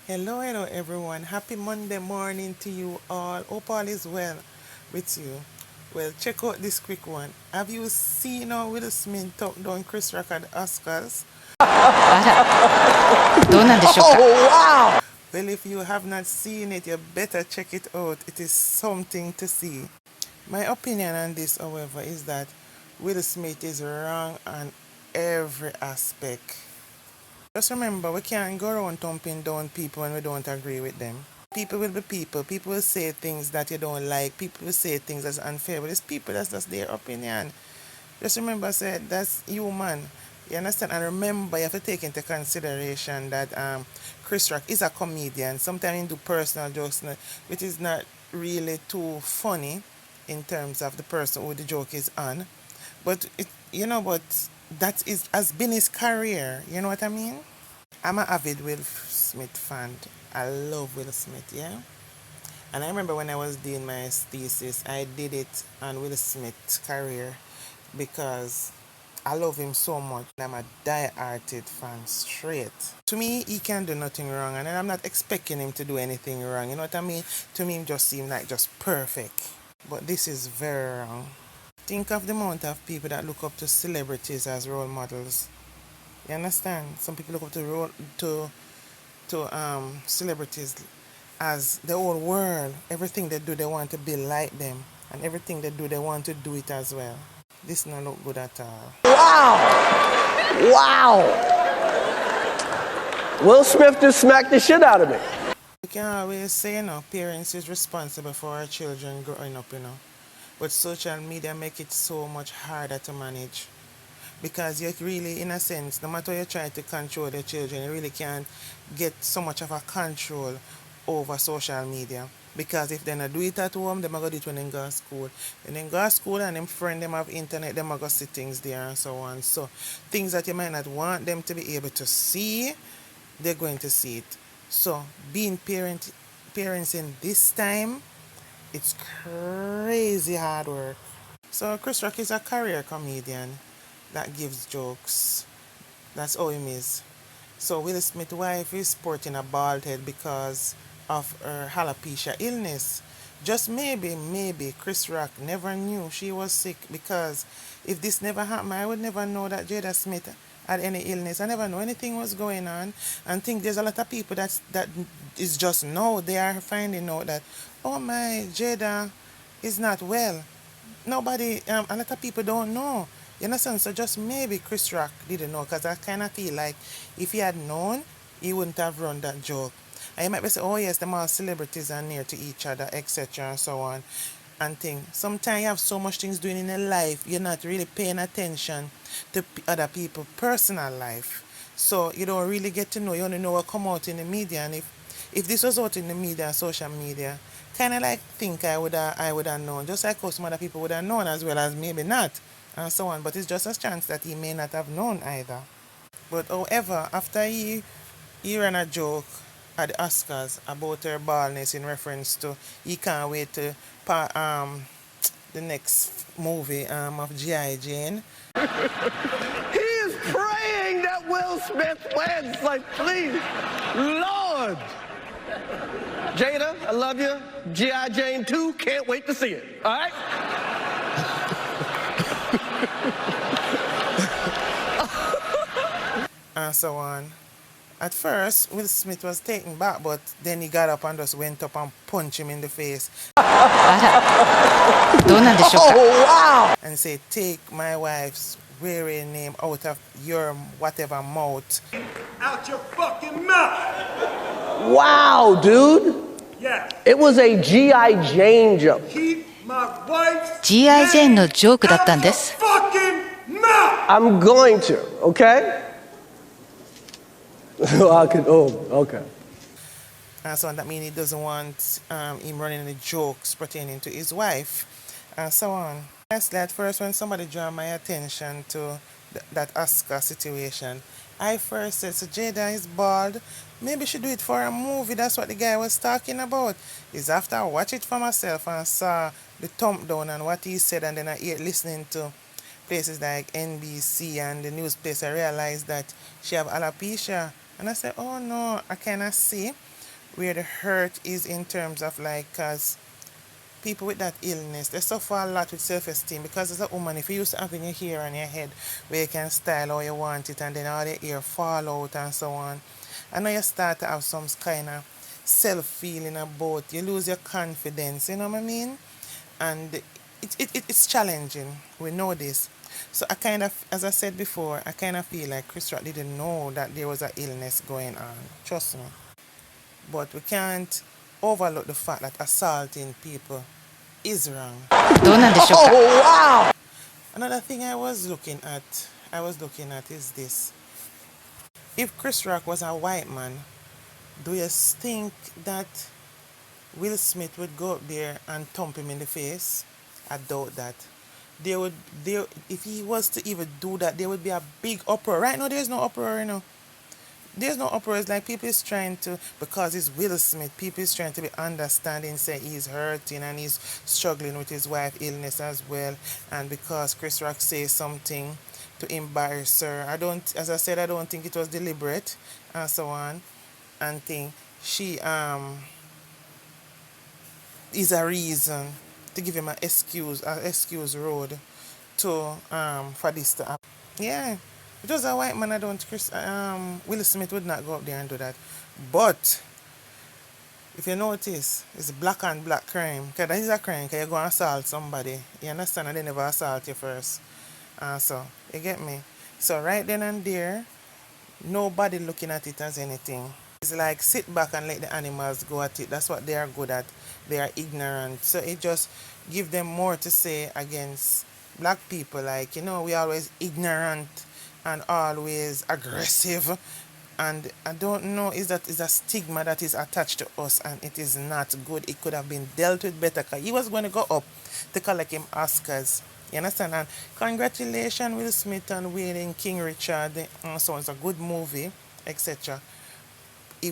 Hello everyone. Happy Monday morning to you all. Hope all is well with you. Well, check out this quick one. Have you seen how Will Smith talk down Chris Rock at the Oscars? あら、どうなんでしょうか。Well, if you have not seen it, you better check it out. It is something to see. My opinion on this, however, is that Will Smith is wrong on every aspect. Just remember, we can't go around thumping down people when we don't agree with them. People will be people. People will say things that you don't like. People will say things that's unfair. But it's people, that's just their opinion. Just remember, I said, that's human. You understand? And remember, you have to take into consideration that Chris Rock is a comedian. Sometimes he do personal jokes, which is not really too funny in terms of the person who the joke is on. But that is has been his career. You know what I mean? I'm an avid Will Smith fan. I love Will Smith, yeah. And I remember when I was doing my thesis, I did it on Will Smith's career because I love him so much. I'm a die-hearted fan, straight. To me, he can do nothing wrong, and I'm not expecting him to do anything wrong. You know what I mean? To me, he just seems like just perfect. But this is very wrong. Think of the amount of people that look up to celebrities as role models. You understand? Some people look up to celebrities as the whole world. Everything they do, they want to be like them, and everything they do, they want to do it as well. This not look good at all. Wow! Wow! Will Smith just smacked the shit out of me. We can always say, parents is responsible for our children growing up. But social media make it so much harder to manage. Because you really, in a sense, no matter how you try to control the children, you really can't get so much of a control over social media. Because if they not do it at home, they might go do it when they go to school. When they go to school and them friend them have internet, they might go see things there and so on. So things that you might not want them to be able to see, they're going to see it. So being parents in this time, it's crazy hard work. So Chris Rock is a career comedian that gives jokes. That's how him is. So Will Smith's wife is sporting a bald head because of her alopecia illness. Just maybe Chris Rock never knew she was sick, because if this never happened, I would never know that Jada Smith had any illness. I never know anything was going on, and think there's a lot of people that is just now they are finding out that, oh my, Jada is not well. Nobody, a lot of people don't know. You understand? So just maybe Chris Rock didn't know, because I kind of feel like if he had known, he wouldn't have run that joke. And you might be saying, oh yes, them all celebrities are near to each other, etc. and so on. And thing. Sometimes you have so much things doing in your life, you're not really paying attention to other people's personal life. So you don't really get to know. You only know what come out in the media. And if this was out in the media, social media, kind of like think I would have known, just like how some other people would have known as well as maybe not, and so on. But it's just a chance that he may not have known either. But however, after he ran a joke at the Oscars about her baldness in reference to he can't wait to the next movie of G.I. Jane. He is praying that Will Smith wins. Like, please, Lord. Jada, I love you. G.I. Jane 2, can't wait to see it. All right? And so on. At first, Will Smith was taken back, but then he got up and just went up and punched him in the face あら、どうなんでしょうか。Oh, wow! and said, take my wife's weary name out of your whatever mouth. Out your fucking mouth! Wow, dude. Yes. It was a G.I. Jane joke. Keep my wife's G.I. ジェーン name のジョークだったん out で your す。 fucking mouth! I'm going to, okay? I could, okay. And so on, that means he doesn't want him running any jokes pertaining to his wife, and so on. Honestly, at first, when somebody drew my attention to that Oscar situation, I first said, so Jada is bald. Maybe she do it for a movie. That's what the guy was talking about. It's after I watched it for myself and saw the thumb down and what he said, and then I hear listening to places like NBC and the news place, I realized that she have alopecia. And I said, oh no, I cannot see. where the hurt is in terms of like, cause people with that illness, they suffer a lot with self-esteem because as a woman, if you used to having your hair on your head where you can style how you want it and then all the hair fall out and so on, I know you start to have some kind of self-feeling about, you lose your confidence, you know what I mean? And it's challenging. We know this. So I kind of, as I said before, I kind of feel like Chris Rock didn't know that there was an illness going on. Trust me. But we can't overlook the fact that assaulting people is wrong. Oh, wow. Another thing I was looking at is this. If Chris Rock was a white man, do you think that Will Smith would go up there and thump him in the face? I doubt that. There would there if he was to even do that, there would be a big uproar. Right now there's no uproar, you know. There's no uproar. It's like people is trying to, because it's Will Smith, people is trying to be understanding, say he's hurting and he's struggling with his wife illness as well. And because Chris Rock says something to embarrass her, as I said, I don't think it was deliberate and so on. And think she is a reason to give him an excuse road to for this to happen. Yeah, if it was a white man, I don't Will Smith would not go up there and do that. But if you notice, it's black and black crime. Because that is a crime, because you go and assault somebody. You understand? And they never assault you first. So, you get me? So right then and there, nobody looking at it as anything. It's like sit back and let the animals go at it. That's what they are good at. They are ignorant. So it just give them more to say against black people. Like, we always ignorant and always aggressive. And I don't know, is a stigma that is attached to us and it is not good. It could have been dealt with better because he was going to go up to collect him Oscars. You understand? And congratulations, Will Smith and winning King Richard. So it's a good movie, etc.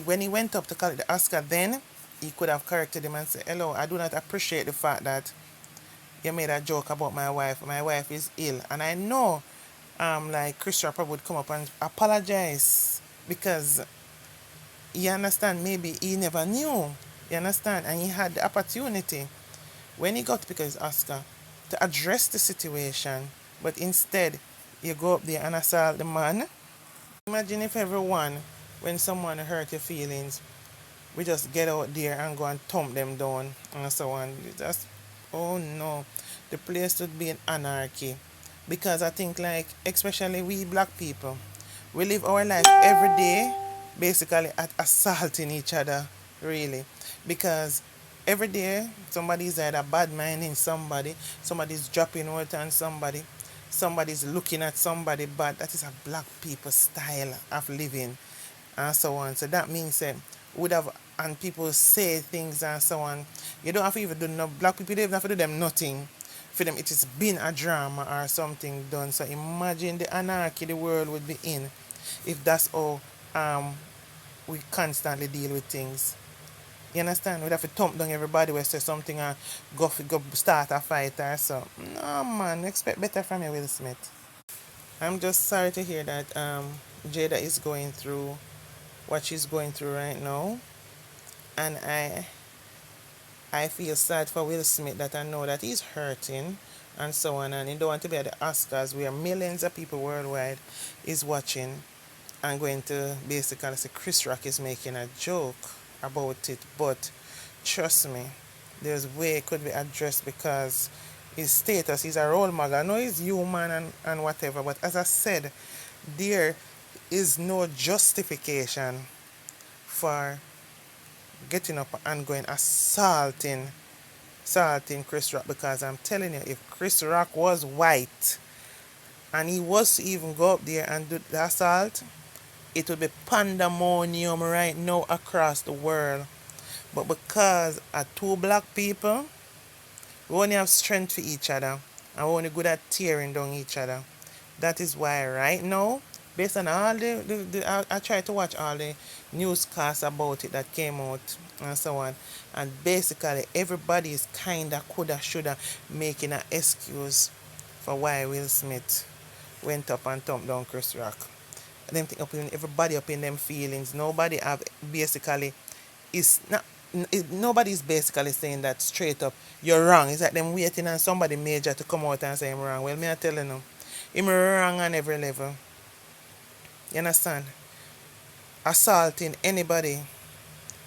When he went up to collect the Oscar, then he could have corrected him and said, "Hello, I do not appreciate the fact that you made a joke about my wife. My wife is ill." And I know, like Chris Rock would come up and apologize because you understand, maybe he never knew. You understand? And he had the opportunity when he got to pick his Oscar to address the situation, but instead you go up there and assault the man. Imagine if everyone, when someone hurt your feelings, we just get out there and go and thump them down and so on. Oh no, the place would be in anarchy. Because I think, like, especially we black people, we live our life every day basically at assaulting each other, really. Because every day somebody's either bad minding somebody, somebody's dropping out on somebody, somebody's looking at somebody bad. That is a black people style of living and so on. So that means would have, and people say things and so on. You don't have to even do no, black people don't even have to do them nothing. For them it has been a drama or something done. So imagine the anarchy the world would be in if that's how we constantly deal with things. You understand? We'd have to thump down everybody who say something and go start a fight or so. No man, expect better from you, Will Smith. I'm just sorry to hear that Jada is going through what she's going through right now. And I feel sad for Will Smith, that I know that he's hurting and so on, and he don't want to be at the Oscars where millions of people worldwide is watching and going to basically say Chris Rock is making a joke about it. But trust me, there's way it could be addressed because his status, he's a role model. I know he's human and whatever, but as I said, there is no justification for getting up and going assaulting Chris Rock, because I'm telling you, if Chris Rock was white and he was to even go up there and do the assault, it would be pandemonium right now across the world. But because of two black people, we only have strength for each other and we're only good at tearing down each other. That is why right now, based on all I tried to watch all the newscasts about it that came out and so on, and basically everybody is kinda coulda shoulda making an excuse for why Will Smith went up and thumped down Chris Rock. Them think everybody up in them feelings. Nobody have basically It's not, nobody's basically saying that straight up, you're wrong. It's like them waiting on somebody major to come out and say I'm wrong. Well, me I telling you, I'm wrong on every level. You understand? Assaulting anybody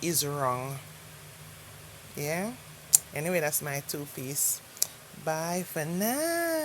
is wrong. Yeah? Anyway, that's my two piece. Bye for now.